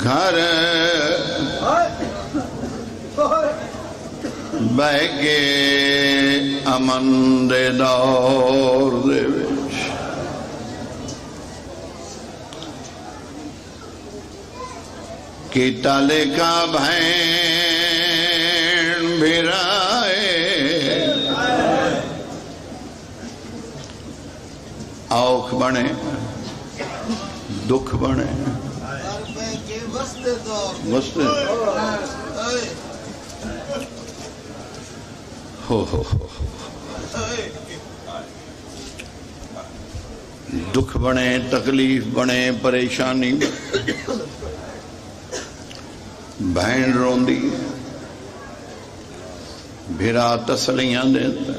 گھر بہ کے امن دے دور دے وچ کیتا لکھا بھین بھرائے اوکھ بنے دکھ بنے وستے ہو دکھ بنے تکلیف بنے پریشانی بہن روندی بھیرا تسلیاں دیتا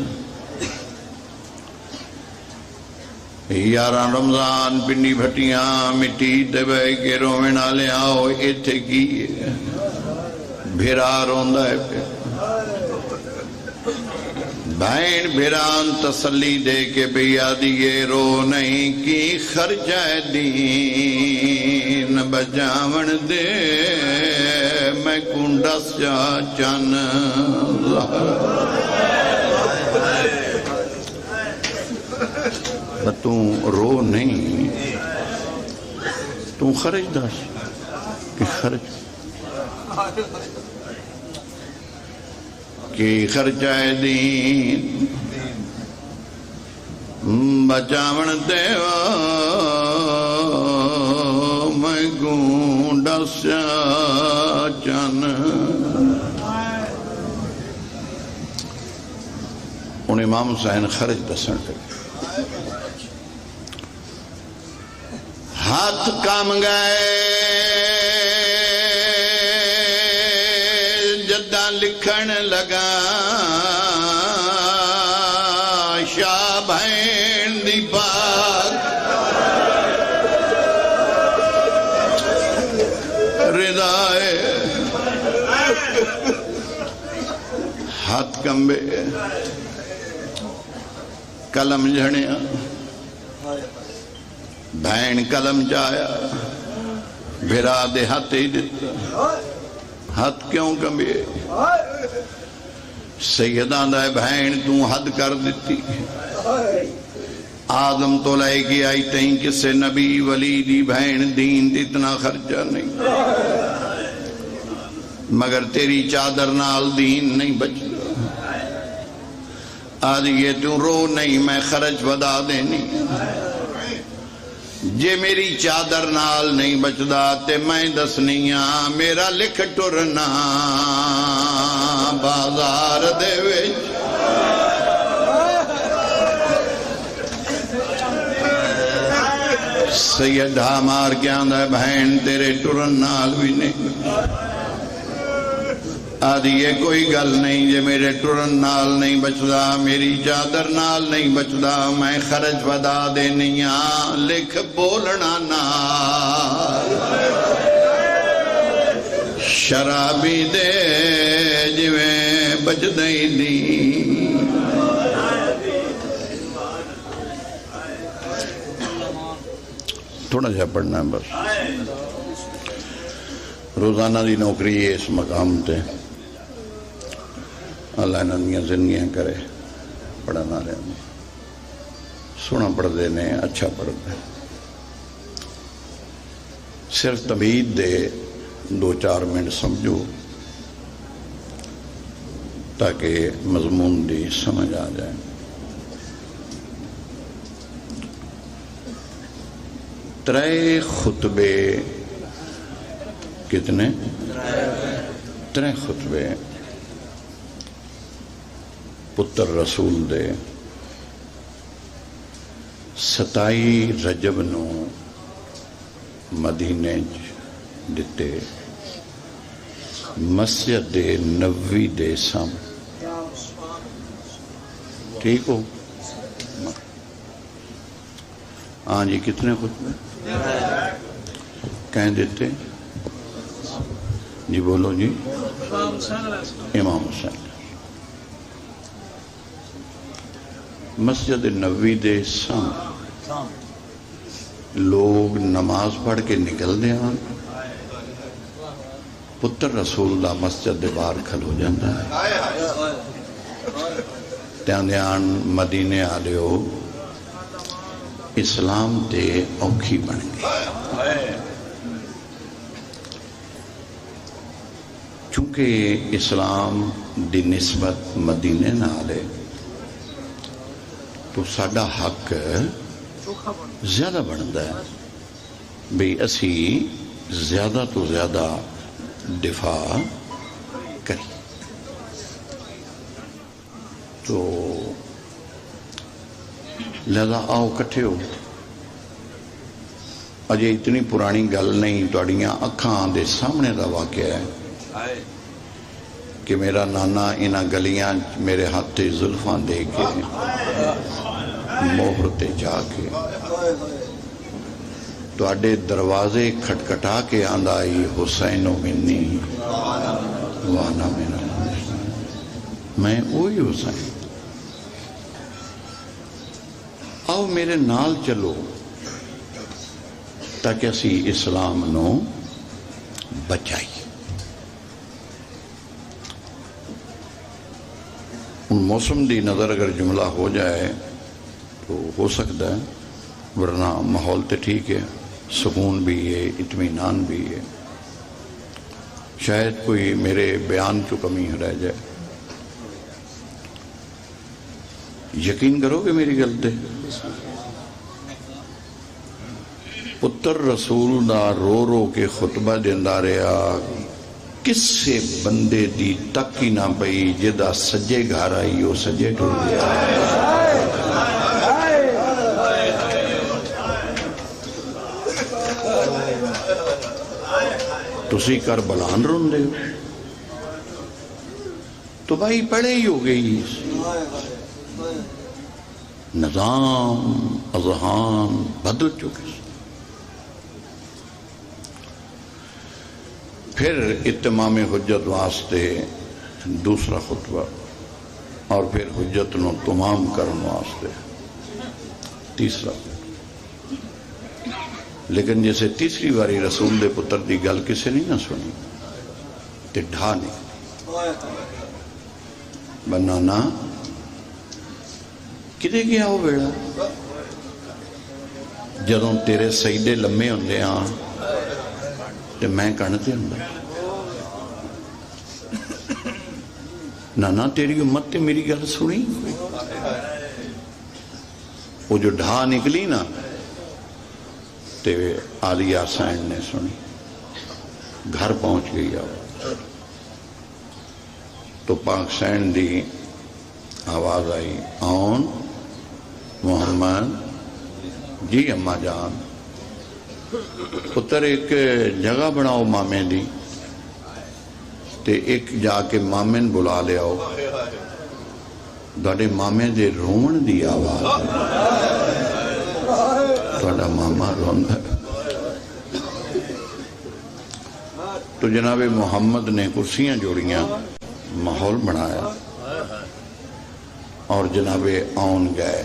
یاران رمضان پنڈی بھٹیاں مٹی دے بے کے رومنا لے آؤ ایتھے کی بھیرا روندہ ہے پہ بہن بھیران تسلی دے کے بیا دیئے رو نہیں کی خرچہ دین بجاون دے میں کنڈا سجا چن تو رو نہیں تو خرچ داش کہ خرچ کہ خرچہ دین بچاون دیوا میں گونڈا سیا چن ان امام حسین خرچ دسن کر ہاتھ کام گئے جدہ لکھن لگا شاہ بہن دی پاک ردائے ہاتھ کمبے قلم جھڑیاں بہن قلم جایا بھیرا دے ہاتھ ہی دیتا ہاتھ کیوں کمبے سیدان دائے بہن تو حد کر دیتی آدم تو لائے گی آئی تہیں کسے نبی ولی دی بہن دین دی اتنا خرچہ نہیں مگر تیری چادر نال دین نہیں بچتا آدھ یہ تو رو نہیں میں خرچ ودا دینی جے میری چادر نال نہیں بچدا تے میں دسنیاں میرا لکھ ٹرنا بازار دے وچ سیدہ مار کے آندہ بہن تیرے ٹرن نال بھی نہیں آدھی یہ کوئی گل نہیں جے میرے ٹرن نال نہیں بچدا میری چادر نال نہیں بچدا میں خرچ ودا دینیاں لکھ بولنا نال شرابی دے جویں بچدیں دی تھوڑا جا پڑھنا ہے بس روزانہ دی نوکری ہے اس مقام تے اللہ انہوں زندگیاں کرے پڑھنا رہے ہیں سونا پڑھ دینے اچھا پڑھ دے صرف تمہید دے 2-4 منٹ سمجھو تاکہ مضمون دی سمجھ آ جائے ترے خطبے کتنے 3 خطبے پتر رسول دے 27 رجب نو مدینے دیتے مسجد نبوی دے سام ٹھیک ہو ہاں جی کتنے خطبے کہیں دیتے جی بولو جی امام حسین مسجد نبوی دے سام لوگ نماز پڑھ کے نکل دے آن پتر رسول دا مسجد دے باہر کھلو جاندہ ہے تیان مدینے آلیو اسلام تے اوکھی بن گئی چونکہ اسلام دی نسبت مدینے نہ آلے تو ساڑا حق زیادہ بنتا ہے بھئی اسی زیادہ تو زیادہ دفاع کریں تو لہذا آؤ کٹھے ہو اجے اتنی پرانی گل نہیں توڑیاں اکھاں دے سامنے دا واقعہ ہے کہ میرا نانا انہ گلیاں میرے ہاتھے زلفاں دے کے موہر تے جا کے تو اڈے دروازے کھٹکھٹا کے آندائی حسین و منی وانا میرا میں وہی حسین آؤ میرے نال چلو تاکہ اسی اسلام نو بچائی ان موسم دی نظر اگر جملہ ہو جائے تو ہو سکتا ہے ورنہ ماحول تے ٹھیک ہے سکون بھی ہے اطمینان بھی ہے شاید کوئی میرے بیان چو کمی رہ جائے یقین کرو کہ میری غلط ہے پتر رسول دا رو رو کے خطبہ دیندہ رہا کسے بندے دی تک ہی نہ پئی جدا سجے گھر آئی وہ سجے ٹر گیا تسی کربلان رون دے تو بھائی پڑھے ہی ہو گئی نظام اذہان بدل چکے پھر اتمام حجت واسطے دوسرا خطبہ اور پھر حجت نو تمام کرن واسطے تیسرا لیکن جیسے تیسری باری رسول دے پتر دی گل کسے نہیں نہ سنی تے ڈھا نہیں بنانا کدے گیا ہو بیڑا جدوں تیرے سیدے لمے ہوندے ہاں تے میں کہنے ہوں نانا تیری امت تے میری گل سنی وہ جو ڈھا نکلی نا تے عالیہ حسین نے سنی گھر پہنچ گئی تو پاک حسین دی آواز آئی آن محمد جی اماں جان پتر ایک جگہ بناؤ مامے دی تے ایک جا کے مامن بلا لے آؤ داڑے مامے دے رون دی آواز داڑا ماما رون ہے تو جناب محمد نے کرسیاں جوڑیاں ماحول بنایا اور جناب آن گئے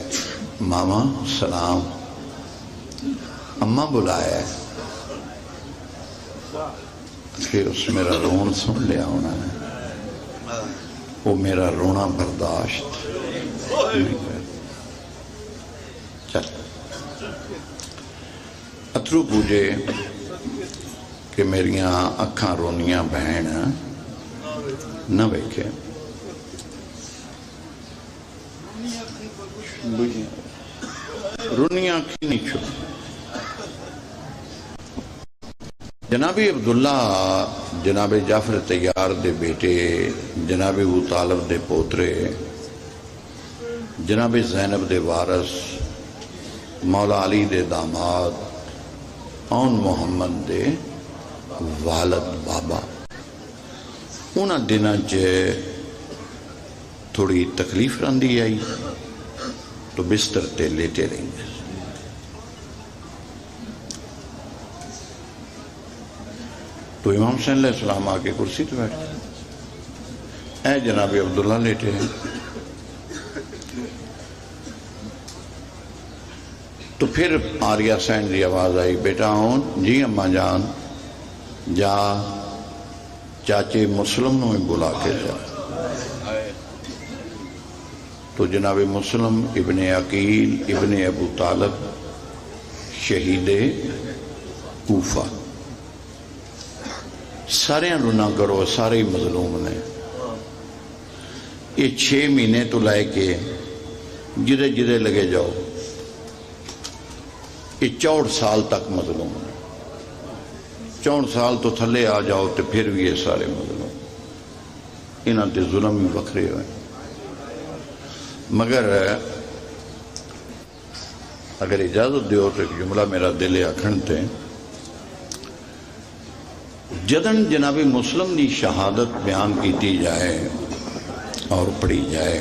ماما سلام اماں بلایا کہ اس میرا رون سن لیا ہونا ہے وہ میرا رونا برداشت چل اترو پوجے کہ میریاں اکھاں رونیاں بہن نہ بیکھے رونیاں اکھی نہیں چھو جناب عبداللہ جناب جعفر تیار دے بیٹے جناب ابو طالب دے پوترے جناب زینب دے وارث مولا علی دے داماد اون محمد دے والد بابا انہاں دنوں تھوڑی تکلیف رہندی آئی تو بستر تے لیٹے رہیں گے تو امام حسین علیہ السلام آکے کرسی تو بیٹھے اے جناب عبداللہ لیٹے ہیں تو پھر آریہ حسین دی آواز آئی بیٹا ہون جی اماں جان جا چاچے مسلم نو بلا کے جا تو جناب مسلم ابن عقیل ابن ابو طالب شہید کوفہ سارے نہ کرو سارے مظلوم نے یہ 6 مہینے تو لائے کے جدے جدے لگے جاؤ یہ 64 سال تک مظلوم نے 64 سال تو تھلے آ جاؤ تو پھر بھی یہ سارے مظلوم انہاں تے ظلم بھی وکھرے ہوئے مگر اگر اجازت دیو تو ایک جملہ میرا دل آکھن تے جدن جناب مسلم دی شہادت بیان کیتی جائے اور پڑھی جائے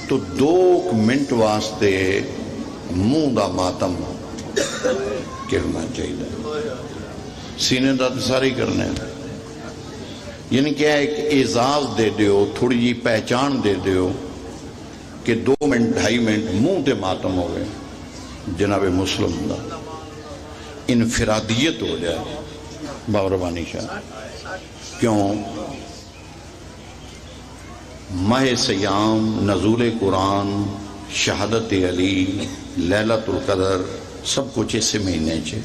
تو 2 منٹ واسطے منہ دا ماتم کرنا چاہیے سینے دا تو ساری کرنے یعنی کیا ایک اعزاز دے دیو تھوڑی جی پہچان دے دیو کہ 2 منٹ 2.5 منٹ منہ تے ماتم ہو گئے جناب مسلم دا انفرادیت ہو جائے باوربانی شاہ کیوں ماہ سیام نزول قرآن شہادت علی لیلۃ القدر سب کچھ اس سے مہینے چھے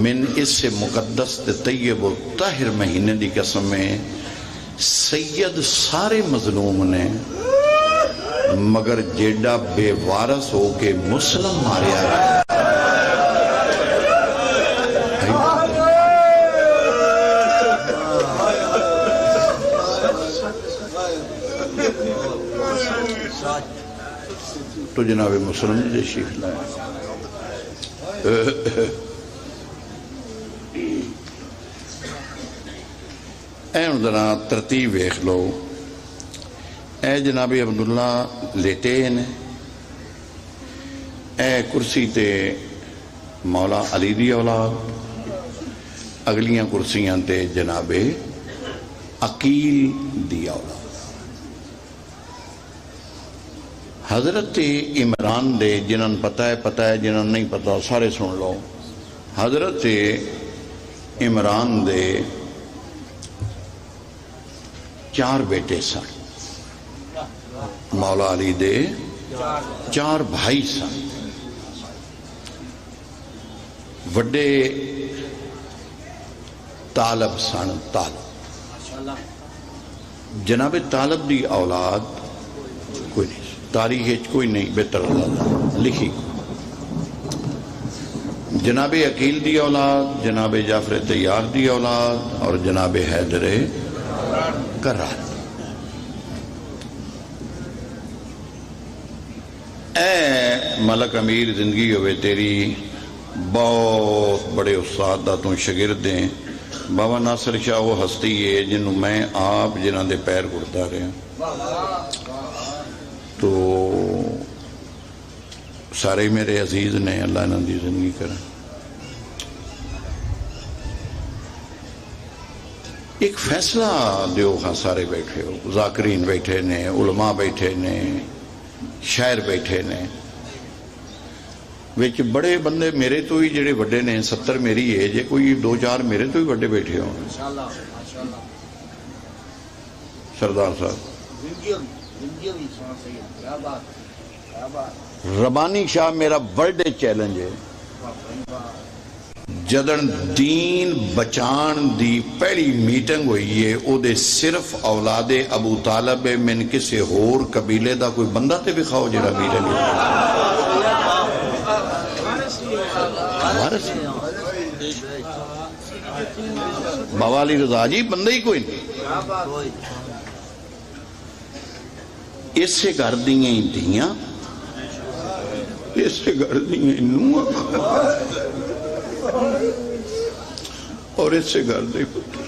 من اس سے مقدس طیب و طاہر مہینے دی قسم میں سید سارے مظلوم نے مگر جیڑا بے وارث ہو کے مسلم ماریا ہے تو جناب مسلم جی شیخ لائے اے ذرا ترتیب ویکھ لو اے جناب عبداللہ لیٹے نے اے کرسی تے مولا علی دی اولاد اگلیاں کرسیاں تے جناب عقیل دی اولاد حضرت عمران دے جنہاں پتہ ہے جنہاں نہیں پتہ سارے سن لو حضرت عمران دے 4 بیٹے سن مولا علی دے 4 بھائی سن وڈے طالب سن طالب جناب طالب دی اولاد کوئی نہیں تاریخ کوئی نہیں بہتر اللہ لکھی جناب عقیل دی اولاد جناب جعفر طیار دی اولاد اور جناب حیدر کرار اے ملک امیر زندگی ہوئے تیری بہت بڑے استاد دا تو شگرد دیں بابا ناصر شاہ وہ ہستی ہے جنہوں میں آپ جنہاں دے پیر گھڑتا رہے تو سارے میرے عزیز نے اللہ انہاں دی زندگی کریں ایک فیصلہ دیو ہاں سارے بیٹھے ہو ذاکرین بیٹھے نے علماء بیٹھے نے شاعر بیٹھے نے ویچ بڑے بندے میرے تو ہی جڑے بڑے نے 70 میری ہے جے کوئی 2-4 میرے تو ہی بڑے بیٹھے ہوں سردار صاحب ربانی شاہ میرا برڈے چیلنج ہے جدن دین بچان دی پہلی میٹنگ ہوئی ہے او دے صرف اولاد ابو طالب من کسے ہور قبیلے دا کوئی بندہ تے بکھاؤ جڑا میٹنگ ہے بابا علی رضا جی بندہ ہی کوئی نہیں اس سے گھر دیئے دیاں اس سے گھر دیئے نوہ اور اس سے گھر دے پتر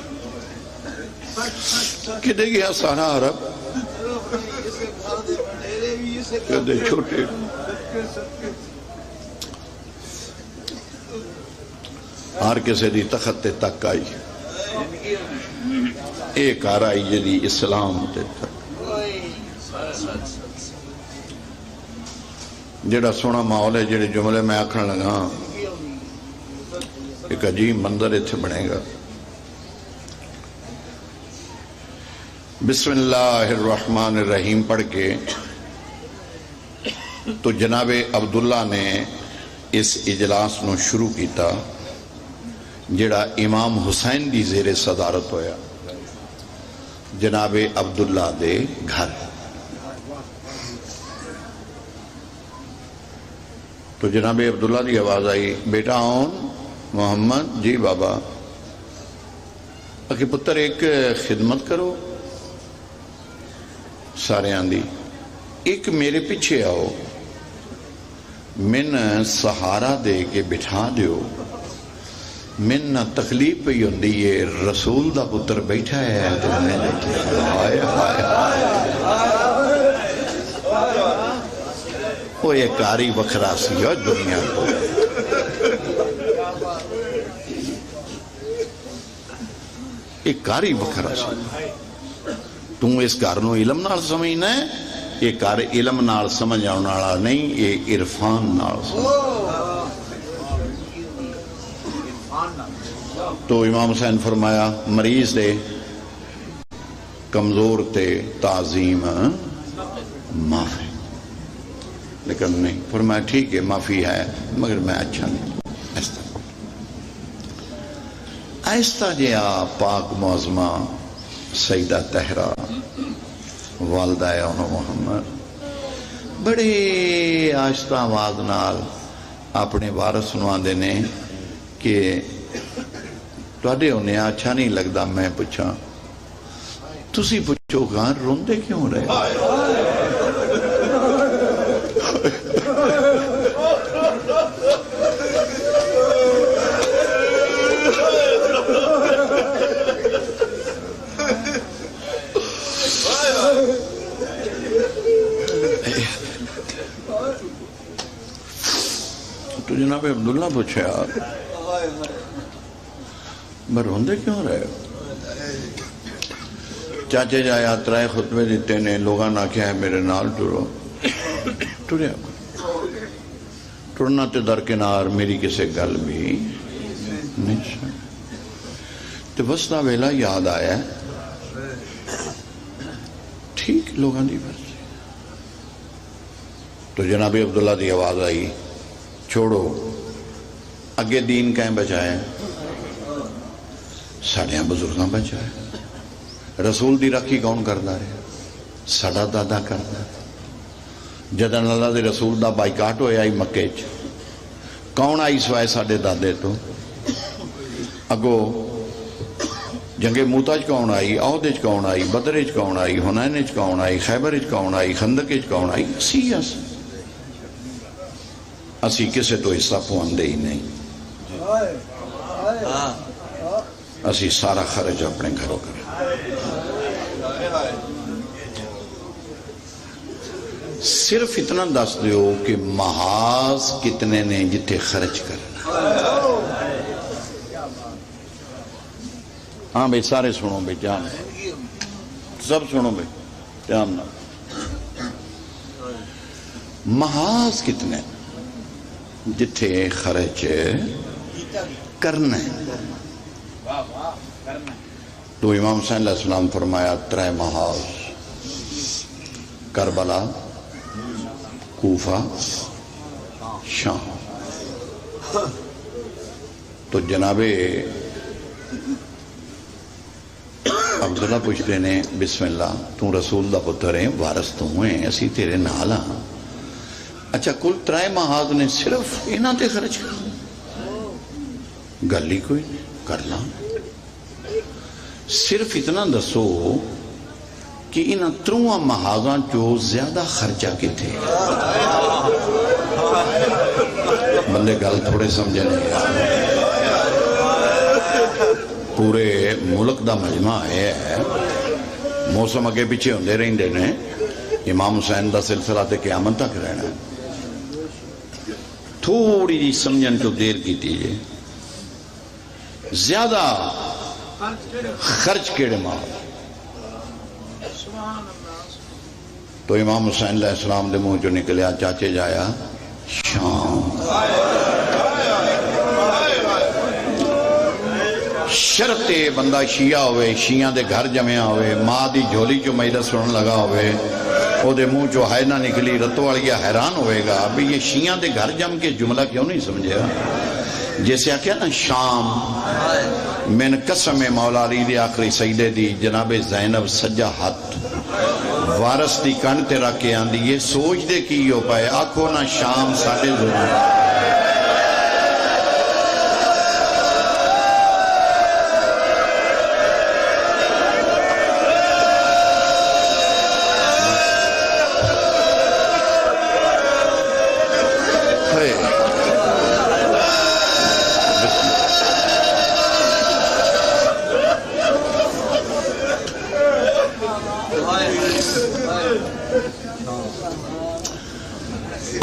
کدے گیا سارا عرب کدے چھوٹے ہر کسی دی تخت تک آئی ایک آرائی جدی اسلام تے تک جڑا سونا ماحول ہے جڑے جملے میں آکھن لگا ایک عجیب منظر اتنے بنے گا. بسم اللہ الرحمن الرحیم پڑھ کے تو جناب عبداللہ نے اس اجلاس نو شروع کیتا جڑا امام حسین دی زیر صدارت ہویا جناب عبداللہ دے گھر. تو جناب عبداللہ دی آواز آئی, بیٹا آؤن محمد. جی بابا. کہ پتر ایک خدمت کرو. سارے آندھی ایک میرے پیچھے آؤ, من سہارا دے کے بٹھا دیو. من نہ تکلیف پہ ہوندی ہے رسول دا پتر بیٹھا ہے تو میں ہائے ہائے وہ یہ کاری وکھرا سی ہو دنیا کو. ایک کاری وکھرا سی. تم اس کار نو علم نال سمجھنا ہے, یہ کار علم نال سمجھ آنے والا نہیں, یہ عرفان نال سمجھ. تو امام حسین فرمایا مریض دے کمزور تے تعظیم معافی, لیکن نہیں. فرمایا ٹھیک ہے معافی ہے مگر میں اچھا نہیں. آہستہ جیا پاک معظمہ سیدہ طہرہ والدہ انہوں محمد بڑے آہستہ آواز نال اپنے وارث نو آندے نے کہ تواڈے انہیں اچھا نہیں لگدا. میں پوچھا تسی پوچھو گا روندے کیوں رہے؟ تو جناب عبداللہ پوچھا میں روندے کیوں رہے ہو؟ چاچے جایا ترائے خطبے دیتے نے, لوگاں نہ کیا ہے میرے نال ٹرو. ٹریا ٹرنا تے درکنار میری کسے گل بھی نہیں. تو وسطا ویلا یاد آیا ٹھیک لوگاں دی مرضی. تو جناب عبداللہ دی آواز آئی چھوڑو اگے دین کہیں بچائے ساڑیاں بزرگاں بچائے. رسول دی رکھی کون کردا رہے؟ ساڑا دادا کردا. جدن اللہ دے رسول دا بائیکاٹ ہویا ہی مکے چ کون آئی سوائے ساڑے دادے تو؟ اگو جنگ موتا چ کون آئی, عہد چ کون آئی, بدر چ کون آئی, حنین چ کون آئی, خیبر چ کون آئی, خندق چ کون آئی؟ اسی کسے تو حصہ پواندے ہی نہیں. اسی سارا خرچ اپنے گھروں کریں. صرف اتنا دس دیو کہ محاذ کتنے نے جتھے خرچ کرنا. ہاں بھئی سارے سنو بھئی جان, سب سنو بھئی جان. محاذ کتنے جتھے خرچ کرنا ہے. تو امام حسین علیہ السلام فرمایا ترے محاذ, کربلا, کوفہ, شام. تو جناب عبداللہ پوچھتے نے بسم اللہ تو رسول دا پتر ہیں, وارث تو ہوئے اسی تیرے نال ہاں. اچھا کل ترے محاذ نے صرف انہاں تے خرچ کر گل ہی کوئی کرنا. صرف اتنا دسو کہ انہاں تروہاں محاذاں چو زیادہ خرچہ کتھے؟ بندے گل تھوڑے سمجھے نہیں. پورے ملک دا مجمع ہے, موسم اگے پیچھے ہوندے رہندے نے, امام حسین دا سلسلہ تے قیامت تک رہنا ہے. تھوڑی جی سمجھن جو دیر کی دیجئے زیادہ خرچ کیڑے ماں. تو امام حسین علیہ السلام دے منہ جو نکلیا چاچے جایا شام. شرط بندہ شیعہ ہوئے، شیعہ دے گھر جمعہ ہوئے، ماں دی جھولی چو مجلس سنن لگا ہوئے، او دے منہ چو ہائے نہ نکلی، رتو والی حیران ہوئے گا بھی یہ شیعہ دے گھر جم کے جملہ کیوں نہیں سمجھے گا؟ جیسے آکھیا نا شام من قسم مولا علی دی آخری سیدے دی جناب زینب سجا ہاتھ وارث دی کن تے رکھ کے آندی یہ سوچ دے کی ہو پائے آکھو نا شام ساڑھے ضرور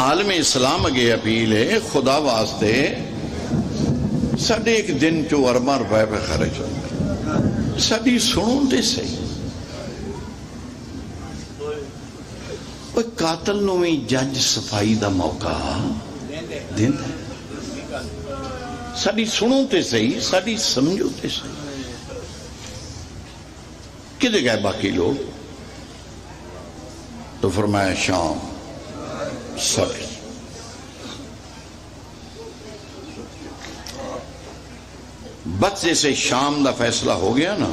عالم اسلام اگے اپیل ہے خدا واسطے ساڑھے ایک دن چو اربع روپے پہ خرچ ہوتا ساڑھی سنوں دے صحیح وہ قاتل نویں جج صفائی دا موقع دن ساڑھی سنوں تے صحیح ساڑھی سمجھو تے صحیح کدھے گئے باقی لوگ تو فرمایا شام سب بچے سے شام دا فیصلہ ہو گیا نا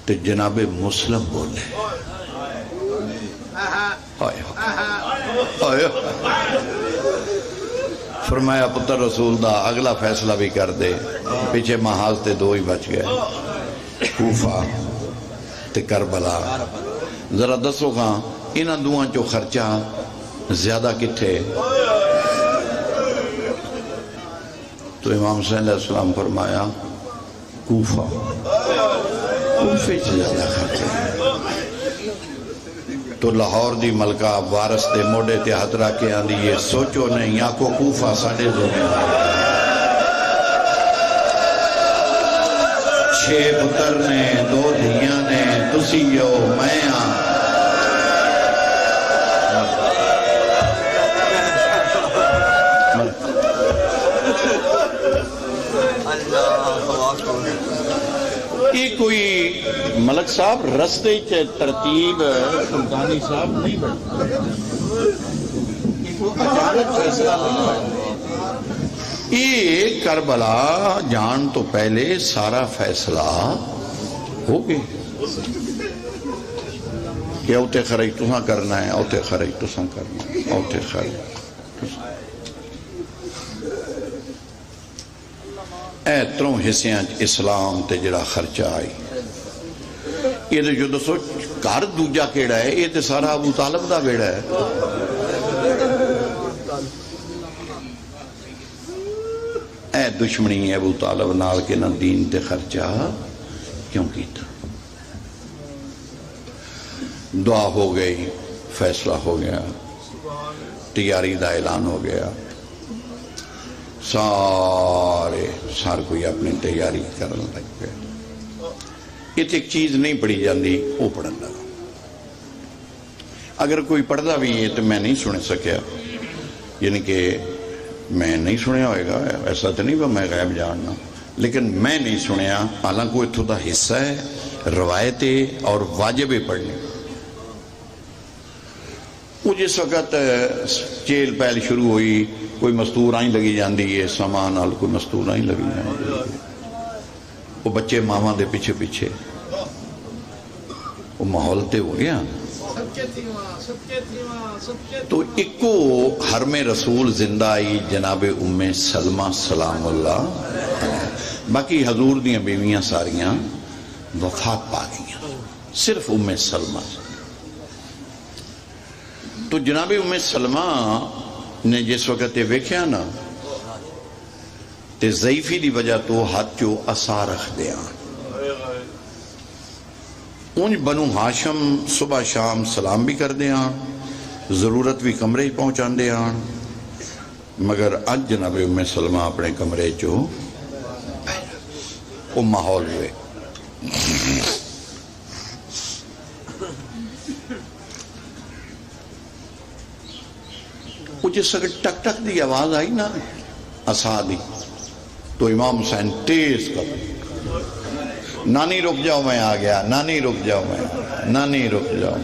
تو جناب مسلم بولے فرمایا پتر رسول دا اگلا فیصلہ بھی کر دے پیچھے محاذ تے دو ہی بچ گئے کوفہ تے کربلا ذرا دسو کہاں انہاں دوہاں چو خرچہ زیادہ کتھے تو امام حسین علیہ السلام فرمایا کوفہ کوفے سے زیادہ خرچہ تو لاہور دی ملکہ وارث دے موڑے تے ہاتھ رکھ کے آندی یہ سوچو نہیں آنکھو کوفہ ساڑھے زمین 6 پتر نے 2 دھیاں نے تسی یو میں آن یہ کوئی ملک صاحب رستے چے ترتیب سلطانی صاحب نہیں بڑھتا اچانک فیصلہ نہیں بڑھتا یہ کربلا جان تو پہلے سارا فیصلہ ہو گئے کہ اوتے خرج تساں کرنا ہے اوتے خرج تساں کرنا ہے اوتے خرج اے تروں حصیاں اسلام تے جڑا خرچہ آئی یہ تو جو دسو گھر دوجا کیڑا ہے یہ تو سارا ابو طالب دا بیڑا ہے اے دشمنی ہے ابو طالب نال کے نہ دین تے خرچہ کیوں کیتا دعا ہو گئی فیصلہ ہو گیا تیاری دا اعلان ہو گیا سار کوئی اپنی تیاری کرنے لگ گیا یہ تو ایک چیز نہیں پڑھی جاندی وہ پڑھن لگا اگر کوئی پڑھتا بھی ہے تو میں نہیں سنے سکیا یعنی کہ میں نہیں سنیا ہوئے گا ایسا تو نہیں وہ میں غیب جاننا لیکن میں نہیں سنیا حالانکہ وہ اتھو دا حصہ ہے روایتیں اور واجب پڑھنے وہ جس وقت چیل پہل شروع ہوئی کوئی مستور آئیں لگی جاندی ہے سامان آل کوئی مستور آئیں لگی جاندی ہے وہ بچے ماما دے پیچھے پیچھے وہ ماحول تے ہو گیا تو اکو حرم رسول زندہ آئی جناب ام سلمہ سلام اللہ باقی حضور دیاں بیویاں ساریاں وفات پا گئیاں صرف ام سلمہ تو جناب ام سلمہ نے جس وقت ویکھیا نا تے ضعیفی دی وجہ تو ہاتھ چو عصا رکھ دیا انج بنو ہاشم صبح شام سلام بھی کر دیا ضرورت بھی کمرے پہنچان دیا مگر اج جناب ام سلمہ اپنے کمرے چو وہ ماحول ہوئے وہ جس وقت ٹک ٹک دی آواز آئی نا عصا دی تو امام حسین تیز کر نانی رک جاؤ میں آ گیا، نانی رک جاؤ میں، نانی رک جاؤ،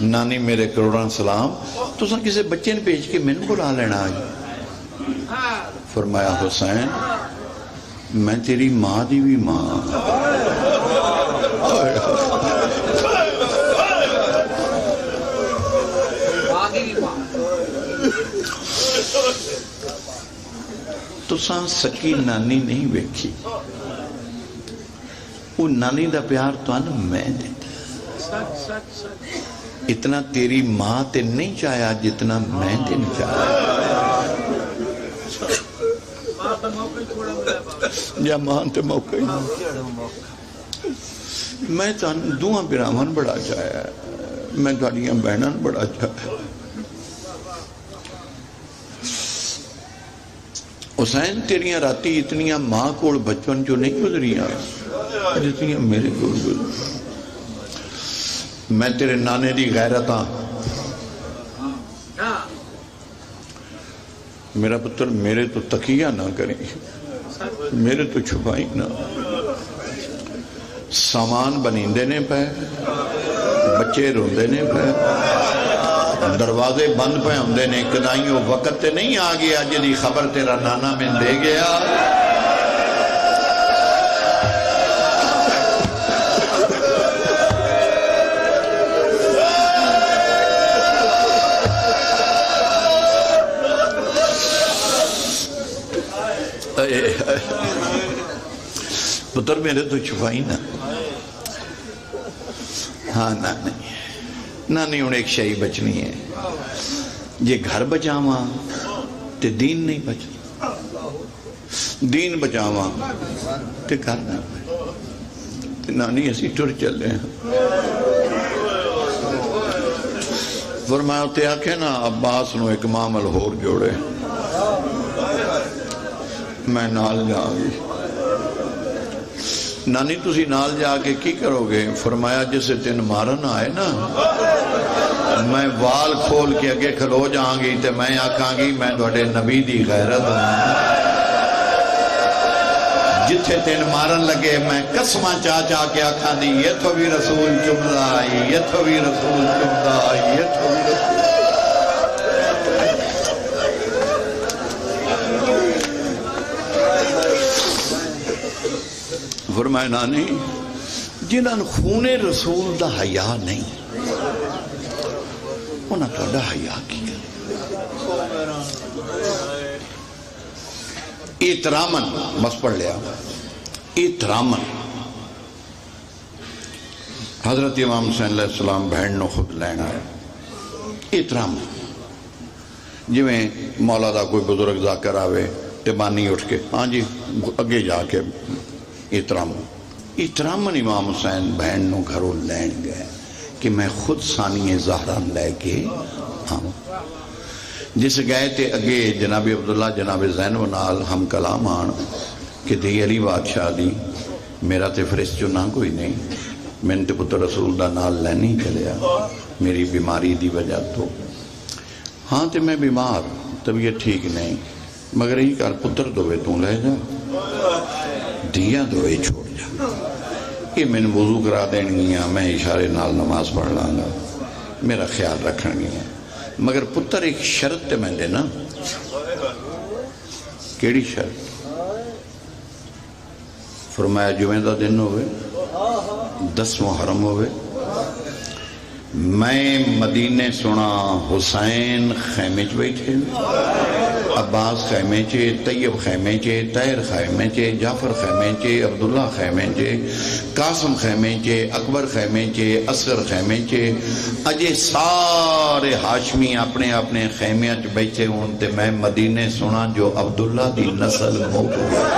نانی میرے کروڑاں سلام، تو سن کسی بچے نے بھیج کے میں نے بلا لینا آئی۔ فرمایا حسین میں تیری ماں دی بھی ماں، تو سان سکی نانی نہیں ویکھی، وہ نانی دا پیار تو آنا میں دیتا، اتنا تیری ماں تے نہیں چاہیا جتنا میں تے نہیں چاہیا، یا ماں تے موقع ہی میں تو دعا براہمن بڑا چاہیا، میں گاڑیاں بہنان بڑا چاہیا۔ حسین تیریاں راتی اتنیاں ماں کوڑ بچپن جو نہیں گزریاں جتنیاں میرے کوڑ گزری، میں تیرے نانے دی غیرتاں، میرا پتر میرے تو تقیہ نہ کریں، میرے تو چھپائی نہ، سامان بنیندے نے پہ، بچے روندے نے پہ، دروازے بند پہ ہوندے نے، کدائیوں وقت تے نہیں آ گیا جدی خبر تیرا نانا میں دے گیا، پتر میرے تو چھپائی نہ، ہاں نہیں انہیں ایک شئی بچنی ہے، یہ گھر بچاواں تے دین نہیں بچنا، دین بچاواں تے گھر نہ بچنا، تے نانی اسی ٹر چلے ہیں۔ فرمایا تے آکھے نا عباس نو ایک معامل ہور جوڑے، میں نال جا گی، نانی تسی نال جا کے کی کرو گے؟ فرمایا جسے تین مارن آئے نا میں وال کھول کے اگے کھلو جاؤں گی تے میں آکھاں گی میں دوڑے نبی دی غیرت ہوں، جتھے تین مارن لگے میں قسمہ چاہ کے آکھاں دی یہ تو بھی رسول چمدہ آئی، یہ تو بھی رسول چمدہ آئی، یہ تو بھی رسول۔ فرمائے نانی جنہاں خون رسول دا حیاء نہیں انہاں تو دا حیاء کی احترامن، بس پڑھ لیا، احترامن حضرت امام حسین علیہ السلام بہن نو خود لینا ہے، احترامن جویں مولا دا کوئی بزرگ ذاکر آوے تبانی اٹھ کے ہاں جی اگے جا کے احترامن امام حسین بہن نو گھروں لین گئے کہ میں خود ثانی زہرہ لے کے آؤں، جس گئے تے اگے جناب عبداللہ جناب زینب نال ہم کلام آن کہ دی علی بادشاہ دی میرا تے فرشت جو نہ کوئی نہیں، میں نے تے پتر رسول دا نال لینی چلیا میری بیماری دی وجہ تو، ہاں تے میں بیمار طبیعت ٹھیک نہیں مگر یہی کار پتر دوے تو لے جا، دیا دوے چھوڑ جا، یہ میں نے وضو کرا دین گیا، میں اشارے نال نماز پڑھ لانگا، میرا خیال رکھن گیا، مگر پتر ایک شرط تے میں دینا، کیڑی شرط؟ فرمایا جمعہ دا دن ہوئے 10 محرم ہوئے، میں مدینے سنا حسین خیمے چ بیٹھے، عباس خیمے چے، طیب خیمے چے، طاہر خیمے چے، جعفر خیمے چے، عبداللہ خیمے چے، قاسم خیمے چے، اکبر خیمے چے، اصغر خیمے چے، اجے سارے ہاشمی اپنے اپنے خیمے چ بیٹھے ہوں تے میں مدینے سنا جو عبداللہ دی نسل ہو گئی۔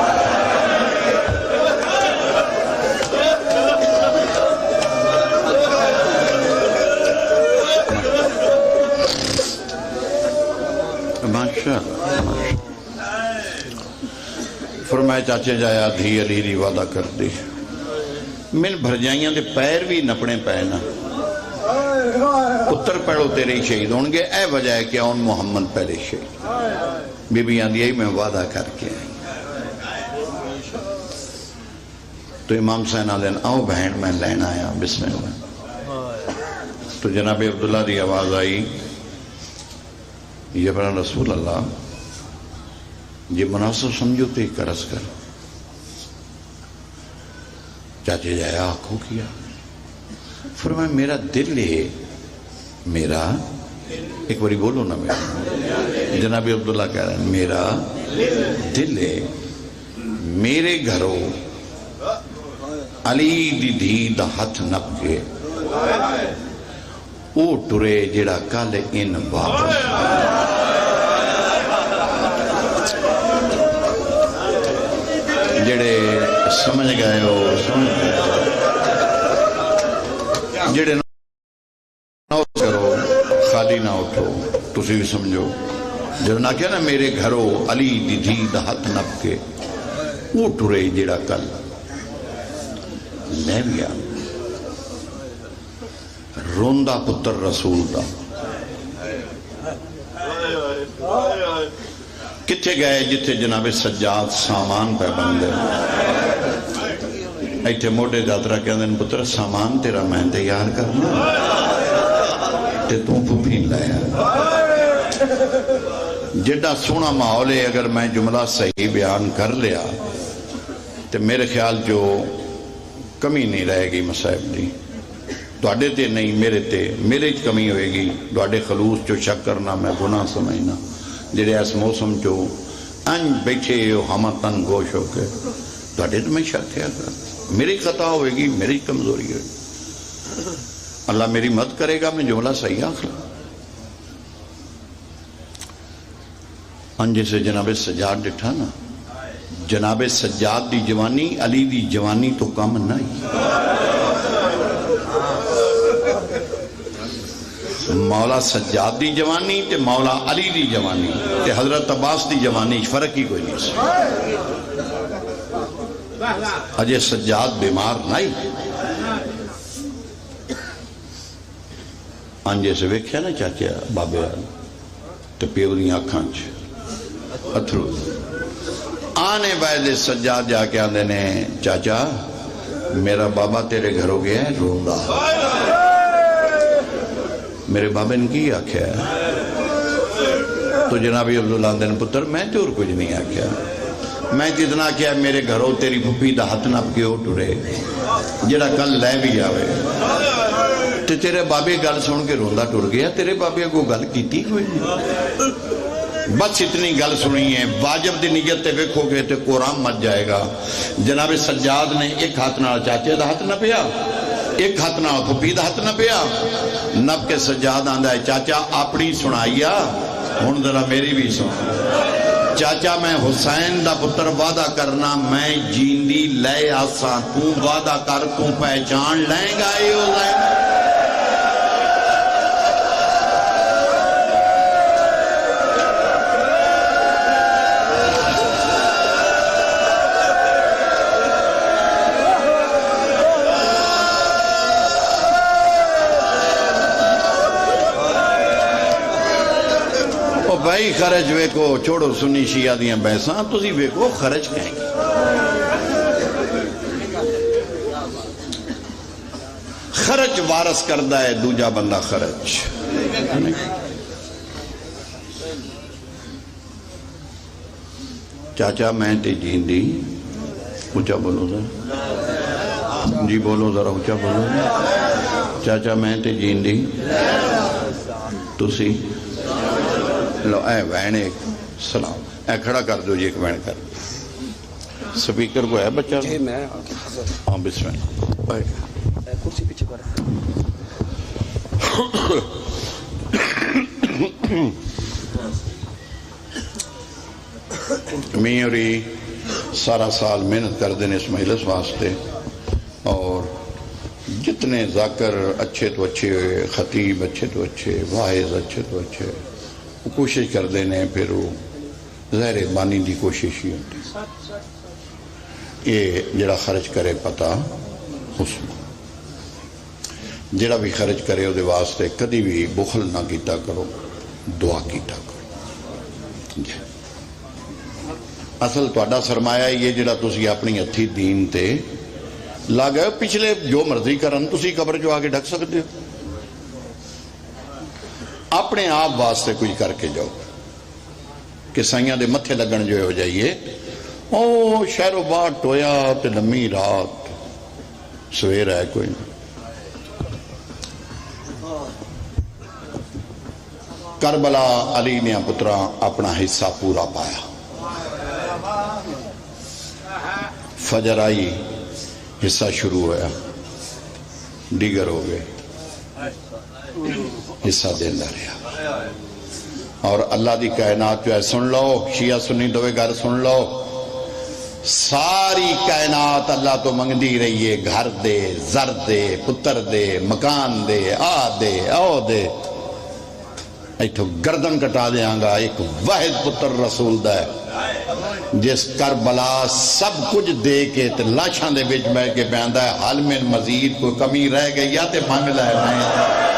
فرمائے چاچے جایا دھی علی دی وعدہ کر دی، من بھرجائیاں دے پیر بھی نپنے پینا، پتر پیڑو تیرے شہید ہونگے، اے وجہ ہے کہ ان محمد پہلے شہید، بی بی آن دیئی میں وعدہ کر کے آئی، تو امام حسین آدھین آؤ بہن میں لینا آیا بسم اللہ. تو جناب عبداللہ دی آواز آئی یہ بڑا رسول اللہ یہ مناسب سمجھو تو ایک عرض کر. چاچے جایا آنکھوں کیا فرمایا میرا دل ہے میرا ایک باری بولو نا میرا. جناب عبداللہ کہہ رہے ہیں میرا دل ہے میرے گھروں علی دی دھی دا ہتھ نپ کے او ٹرے جڑا کل ان واپس. جڑے سمجھ گئے ہو جڑے نہ کرو خالی نہ اٹھو تسی بھی سمجھو. جب نہ کہنا میرے گھروں علی دی دھی دا ہتھ نپ کے او ٹرے جڑا کل لے گیا روندہ پتر رسول دا. کتھے گئے جتھے جناب سجاد سامان پہ بندے ایتھے موڑے جاترا کہ اندھن پتر سامان تیرا میں تیار کرنا تے تو پھوپین لیا. جڑا سونا ماحول ہے اگر میں جملہ صحیح بیان کر لیا تے میرے خیال جو کمی نہیں رہے گی مصائب دی. دوڑے تے نہیں میرے تے میرے کمی ہوئے گی. دوڑے خلوص جو شک کرنا میں گناہ سمجھنا جڑے اس موسم جو انج بیٹھے ہو ہمہ تن گوش ہو کے دوڑے تو میں شک کیا کر میری خطا ہوئے گی میری کمزوری ہوئے گی. اللہ میری مدد کرے گا میں جملہ صحیح آخر. انجے سے جناب سجاد ڈٹھا نا جناب سجاد دی جوانی علی دی جوانی تو کم نہیں. مولا سجاد دی جوانی تے مولا علی دی جوانی تے حضرت عباس دی جوانی فرق ہی کوئی نہیں سی. اجے سجاد بیمار نہیں انجے سے ویکھیا نا چاچا بابے تے پیوری آنکھاں چ اتھرو آنے بعد سجاد جا کے آندے نے چاچا میرا بابا تیرے گھر ہو گیا ہے روندا. میرے بابے نے کی آکھیا تو جناب عبداللہ دن پتر میں تو اور کچھ نہیں آکھیا میں جتنا کیا میرے گھروں تیری پھپھی دا ہاتھ نپ کے اٹھ رہے جڑا کل لے بھی آوے تے تیرے بابے گل سن کے روندا ٹر گیا. تیرے بابے کو گل کیتی کوئی نہیں بس اتنی گل سنی ہے. واجب دی نیت تے ویکھو گے تے قرآن مت جائے گا. جناب سجاد نے ایک ہاتھ نال چاچے دا ہاتھ نپیا ایک ہاتھ نال پھپھی دا ہاتھ نپیا نپ کے سجاد آندا ہے چاچا اپنی سنائیا ہن ذرا میری بھی سن. چاچا میں حسین دا پتر وعدہ کرنا میں جیندی لے آساں تو وعدہ کر تو پہچان لیں گا اے حسین. بھائی خرچ ویکو چھوڑو سنی شیعہ دیاں بحثاں تسی ویکو خرچ کہیں گے. خرچ وارث کردہ ہے دوجا بندہ خرچ. چاچا میں تے جیندی اونچا بولو ذرا جی بولو ذرا اونچا بولو. چاچا میں تے جیندی تسی لو اے وین ایک سلام اے کھڑا کر دو جی ایک وین کر سپیکر کو ہے بچہ جی میں ہاں بسم اللہ کرسی پیچھے کر میری سارا سال محنت کر دینے اس مجلس واسطے اور جتنے ذاکر اچھے تو اچھے خطیب اچھے تو اچھے واعظ اچھے تو اچھے کوشش کر دینے پھر وہ ظاہر بانی دی کوشش ہی ہوتی یہ جڑا خرچ کرے پتا حسن جڑا بھی خرچ کرے وہ واسطے کدی بھی بخل نہ کیتا کرو دعا کیتا کرو. اصل تہاڈا سرمایہ یہ جڑا تسی اپنی ہتھی دین تے لا گئے پچھلے جو مرضی کرن تسی قبر جو آگے ڈھک سکتے ہو اپنے آپ واسطے کوئی کر کے جاؤ کہ سائیاں دے متھے لگن جو ہو جائیے او شہر و بات ٹویا تے لمبی رات سویر ہے کوئی کربلا علی نے پترا اپنا حصہ پورا پایا فجر آئی حصہ شروع ہوا دیگر ہو گئے حصہ دینا رہا اور اللہ دی کائنات جو ہے سن لو شیعہ سنی دوے گھر سن لو ساری کائنات اللہ تو منگدی رہی ہے گھر دے زر دے پتر دے مکان دے دے او دے ایتھو گردن کٹا دیاں گا ایک واحد پتر رسول دا ہے جس کربلا سب کچھ دے کے تے لاشاں دے بچ میں کے بیاندہ ہے حال میں مزید کوئی کمی رہ گئی یا تے مانگ لائے میں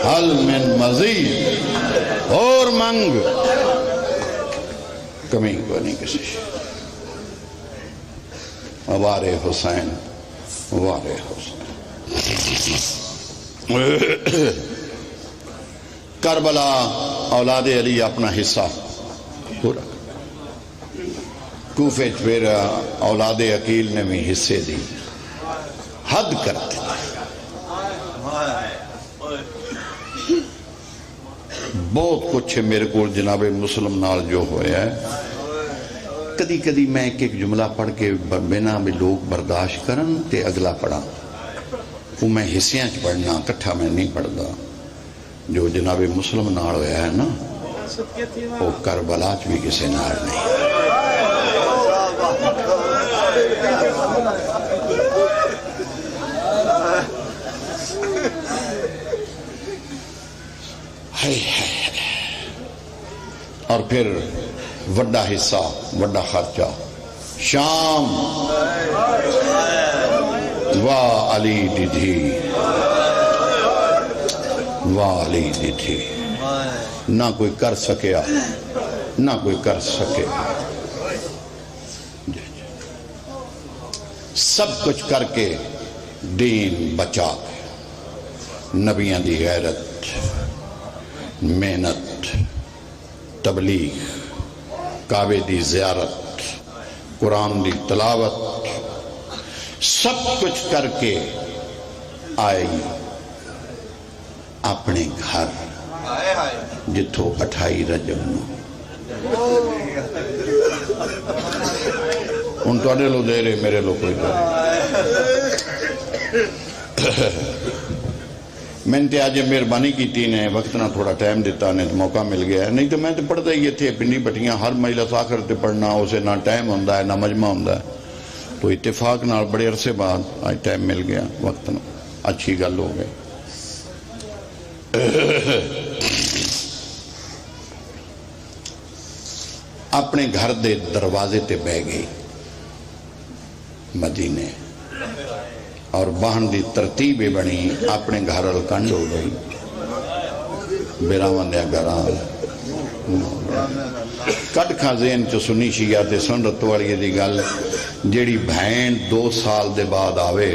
حال من مزید اور مانگ کمی کو نہیں کسی وار حسین وار حسین کربلا اولاد علی اپنا حصہ پورا کوفے پھر اولاد عقیل نے بھی حصے دی حد کرتے بہت کچھ میرے کو جناب مسلم نال جو ہویا ہے کدی کدی میں ایک جملہ پڑھ کے بنا بھی لوگ برداشت کرن تے اگلا پڑھا وہ میں حصیاں چ پڑھنا کٹھا میں نہیں پڑھدا جو جناب مسلم نال ہویا ہے نا وہ کربلا چ بھی کسی نال نہیں اور پھر وڈا حصہ وڈا خرچہ شام واہ علی دی دھی واہ علی دی دھی نہ کوئی کر سکیا نہ کوئی کر سکے سب کچھ کر کے دین بچا کے نبیاں دی غیرت محنت تبلیغ کعبے دی زیارت قرآن دی تلاوت سب کچھ کر کے آئی اپنے گھر جتھو 28 رجب نو ان توڑے لو دے رہے میرے لو کوئی دے میں نے آج مہربانی کی تین ہے وقت نہ تھوڑا ٹائم دیتا نے موقع مل گیا ہے نہیں تو میں تو پڑھتا ہی تھے پنڈی بٹیاں ہر مجلس آخر تے پڑھنا اسے نہ ٹائم ہوندہ ہے نہ مجمع ہوندہ ہے تو اتفاق نہ بڑے عرصے بعد آج ٹائم مل گیا وقت نہ اچھی گل ہو گئی اپنے گھر دے دروازے تے بہ گئی مدینے اور باہن دی ترتیب بنی اپنے گھر الکنڈ ہو گئی بیراوان دیا گھران کٹ کھا ذہن چو سنی شیعہ تے سن رتوالیے دی گل جیڑی بھین 2 سال دے بعد آوے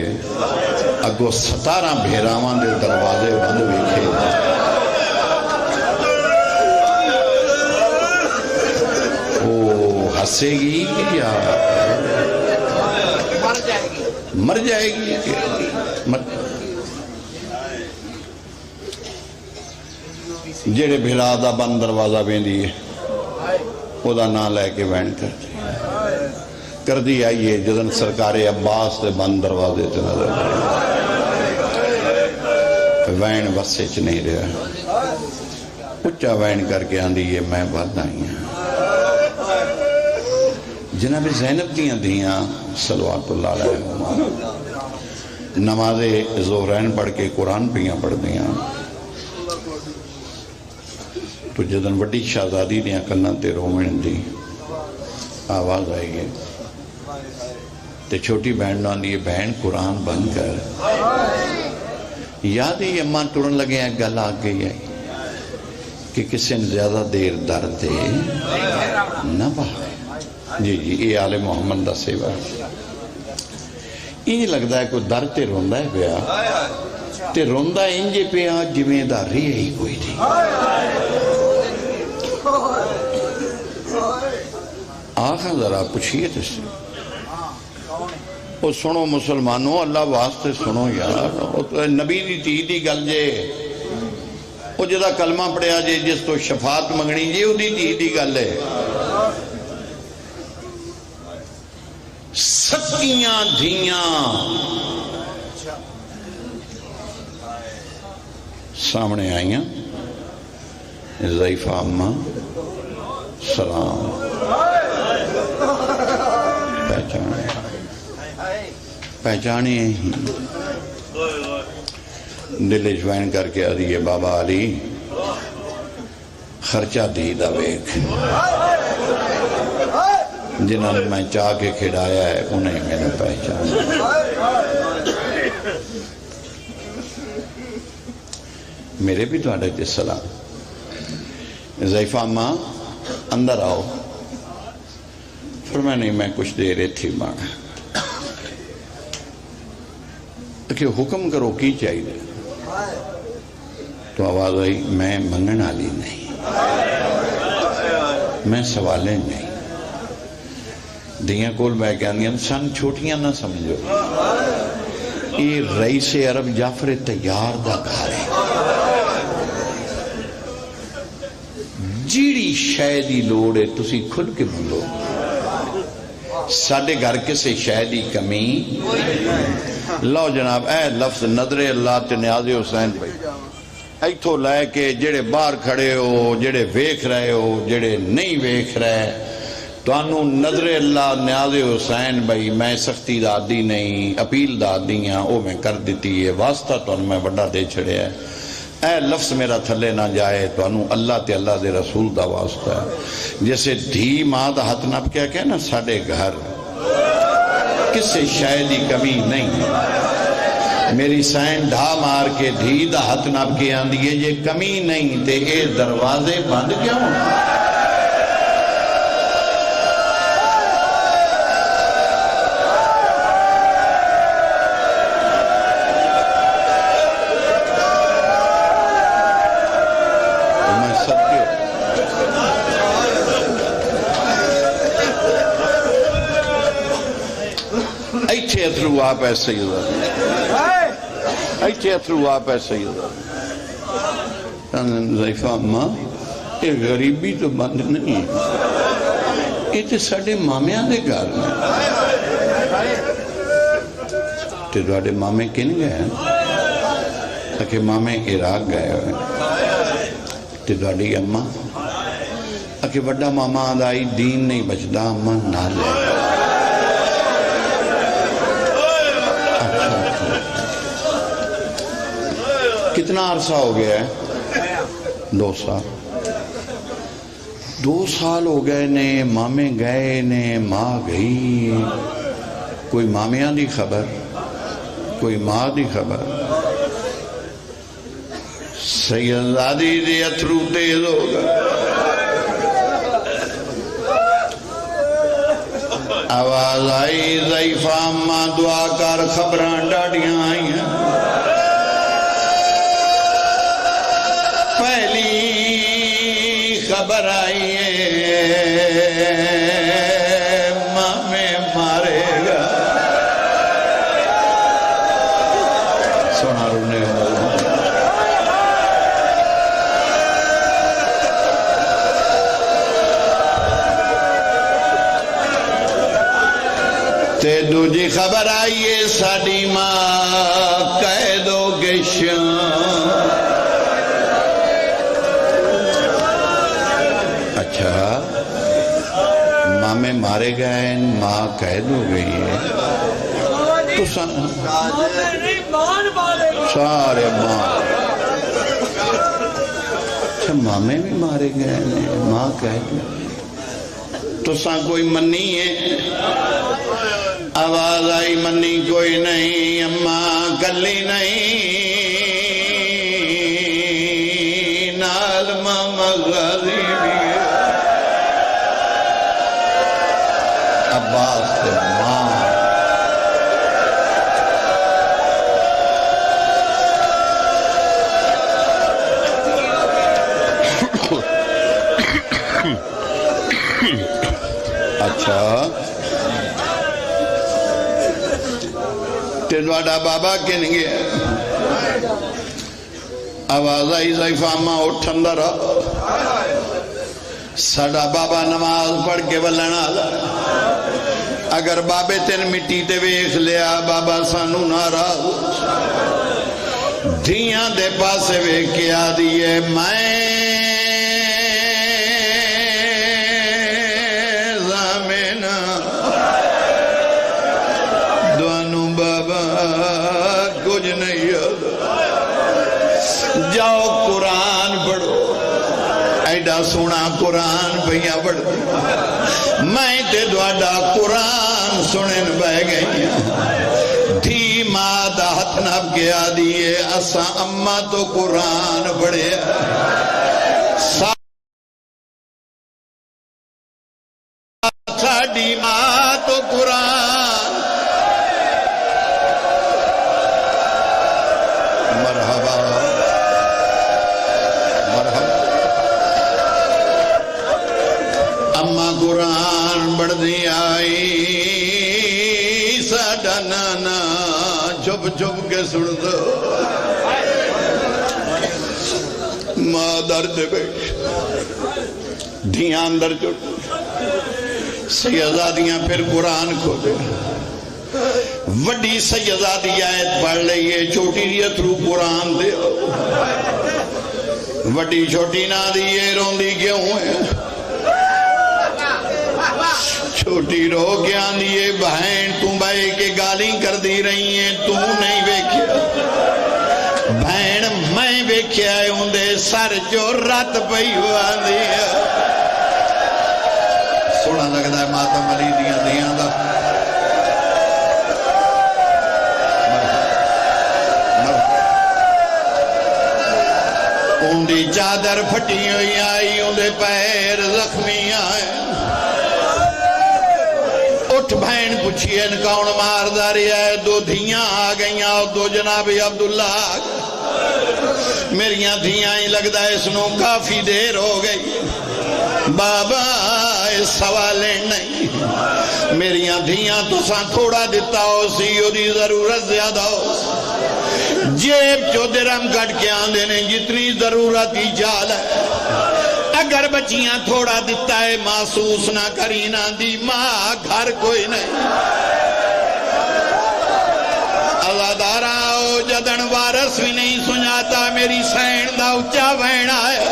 اگو 17 بیراوان دے دروازے بند ویکھے او ہسے گی یا مر جائے گی جیڑے بھیلا دا بند دروازہ بیندی ہے او دا نہ لے کے وین کر دی آئیے جدن سرکار عباس دے بند دروازے تے نظر وین وسے چ نہیں رہا اچھا وین کر کے آن دیئے میں بات آئی ہیں جناب زینب دیاں دیاں صلوات اللہ علیہ نماز ظہرین پڑھ کے قرآن پیاں پڑھ دیاں تو جدن وڈی شہزادی دیاں کنن تے رومن دی آواز آئی ہے تے چھوٹی بہن نہ دی بہن قرآن بند کر یاد ہی اماں ٹرن لگے ہیں گل آ گئی ہے کہ کسی نے زیادہ دیر درد نہ بہائے. جی جی یہ آل محمد دا سیوا. انج لگتا ہے کوئی در تے روندا ہے پیا تے روندا انج پیا جویں دا ریح ہی کوئی نہیں. آخا ذرا پوچھئے تو سے وہ سنو مسلمانوں اللہ واسطے سنو یار. نبی دی تھی دی گل جے وہ جدا کلمہ پڑھیا جے جس تو شفاعت منگنی جے وہ دی تھی گل ہے. سکیاں دھیاں سامنے آئیاں. ضعیفہ اماں سلام پہچانے ہی دل جوائن کر کے آدھی بابا علی خرچہ دی دا ویک جنہوں نے میں چاہ کے کھڑایا ہے انہیں میں نے پہچانا. میرے بھی تو آڈے سلام. ضعیفہ اماں اندر آؤ. فرمایا نہیں میں کچھ دیر تھی بانا کہ حکم کرو کی چاہیے. تو آواز آئی میں منگن والی نہیں میں سوالیں نہیں. دیاں کول میں کہندیاں سن چھوٹیاں نہ سمجھو یہ رئیس عرب جعفر تیار دا گھر ہے. جیڑی شے دی لوڑ ہے تسی کھل کے بولو. ساڑھے گھر کسے شے دی کمی. لو جناب اے لفظ نظر اللہ تے نیاز حسین بھائی ایتھو لائے کہ جڑے باہر کھڑے ہو جڑے ویکھ رہے ہو جڑے نہیں ویکھ رہے تو انہوں نظر اللہ نیاز حسین بھائی میں سختی دا عادی نہیں اپیل دا عادی ہیں وہ میں کر دیتی ہے. واسطہ تو انہوں میں بڑا دے چھڑے ہے. اے لفظ میرا تھلے نہ جائے تو انہوں اللہ تے اللہ دے رسول دا واسطہ ہے. جیسے دھی ماں دا ہاتھ نپ کیا کہ نا ساڑھے گھر کسے شاید ہی کمی نہیں. میری سائن ڈھا مار کے دھی دا ہاتھ نپ کے آن دیئے یہ کمی نہیں تے اے دروازے بند کیوں. اتھرو آپ ہے سیدہ ایچے اتھرو آپ ہے سیدہ. ضعیفہ اماں یہ غریبی تو بند نہیں یہ تے ساڑھے مامیاں دے گھر میں تے دوڑے مامے کن گئے تاکہ مامے عراق گئے ہوئے تے دوڑی اماں اکہ بڑا ماما آدھائی دین نہیں بچدا اماں نہ لے. کتنا عرصہ ہو گیا ہے 2 سال 2 سال ہو گئے نے مامے گئے نے ماں گئی. کوئی مامیاں دی خبر کوئی ماں دی خبر. سیدزادی دی اتھرو تیز ہو گئے. آواز آئی ضعیفہ اماں دعا کر خبران ڈاڑیاں آئی ہیں. پہلی خبر آئی ہے مامے مارے گا. سونا رونے تے دوجی خبر آئی ہے ساڑی ماں قید و گشن. اچھا مامے مارے گئے ماں قید ہو گئی ہے تو سارے ماں. اچھا مامے بھی مارے گئے ماں قید تو کوئی منی ہے. آواز آئی منی کوئی نہیں اماں کلی نہیں نال کلمہ مغازی بھی ہے عباس سے ماں اچھا تیرواڈا بابا کن گیا آواز آئی ضعیفامہ اٹھن درہ ساڑا بابا نماز پڑھ کے بلنا اگر بابے تین مٹی تے ویخ لیا بابا سانو ناراض دھیاں دے پاسے ویخ کے آدھیے میں جاؤ قرآن پڑھو ایڈا سونا قرآن پہیاں پڑھ دی میں تے دوڑا قرآن سنن بہ گئی دھی ماں دا ہتھ نب گیا دیئے اسا اممہ تو قرآن پڑھے ساڑی ماں تو قرآن مرحبا اماں قرآن بڑھ دی آئی ساڑھا نانا چھپ چھپ کے سن دو ماں درد بیٹھ دھیاں اندر چھوٹ سیدادیاں پھر قرآن کھو دے وڈی سیدادی آیت پڑھ لئیے چھوٹی ریترو قرآن دے وڈی چھوٹی نہ دیئے روندی کیوں ہے چھوٹی رو کیا دیئے بہن تم بھائی کے گالی کر دی رہی ہیں تو نہیں بیکھیا بہن میں بیکھیا ہوں دے سر جو رات پہی ہوا دیا سونا لگتا ہے ماتم علی دیاں دیاں دا اندی چادر پھٹی ہوئی آئی اندے پیر زخمی آئے اٹھ بہن پوچھئے ان کون مارداری ہے دو دھیاں آ گئیاں اور دو جناب عبداللہ میریاں دھیاں ہی لگتا ہے اسنوں کافی دیر ہو گئی بابا اس سوالے نہیں میریاں دھیاں تو ساں تھوڑا دیتا ہو سی دی ضرورت زیادہ ہو جیب چو درم کٹ کے آندے نے جتنی ضرورت ہی جال ہے اگر بچیاں تھوڑا دیتا ہے محسوس نہ کرینا دی ماں گھر کوئی نہیں اللہ دارا ہو جدن وارس بھی نہیں سناتا میری سین دا اچھا بہن آئے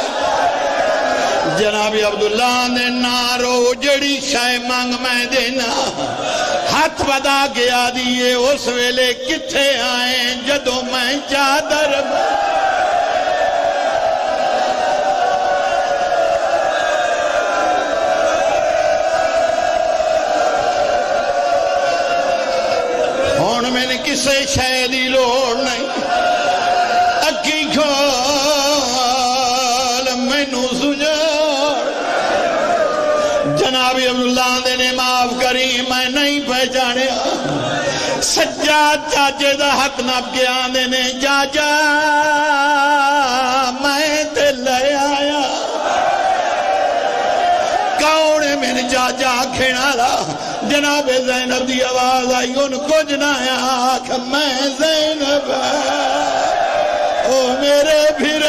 جناب عبداللہ نے نارو جڑی شائع مانگ میں دینا ہاتھ بدا گیا دیئے اس ویلے کتھے آئیں جدو میں چادر ہون میں نے کسے شہدی لوڑ نہیں اکی کھول میں نو سجھا جناب عبداللہ دے نے معاف کری میں نہیں پہچانے سجاد چاچے دا حق نب کے آنے نے چاچا میں تے لے آیا کون میں نے چاچا کھینا لا جناب زینب دی آواز آئی ان کچھ نہ آکھ میں زینب او میرے پھر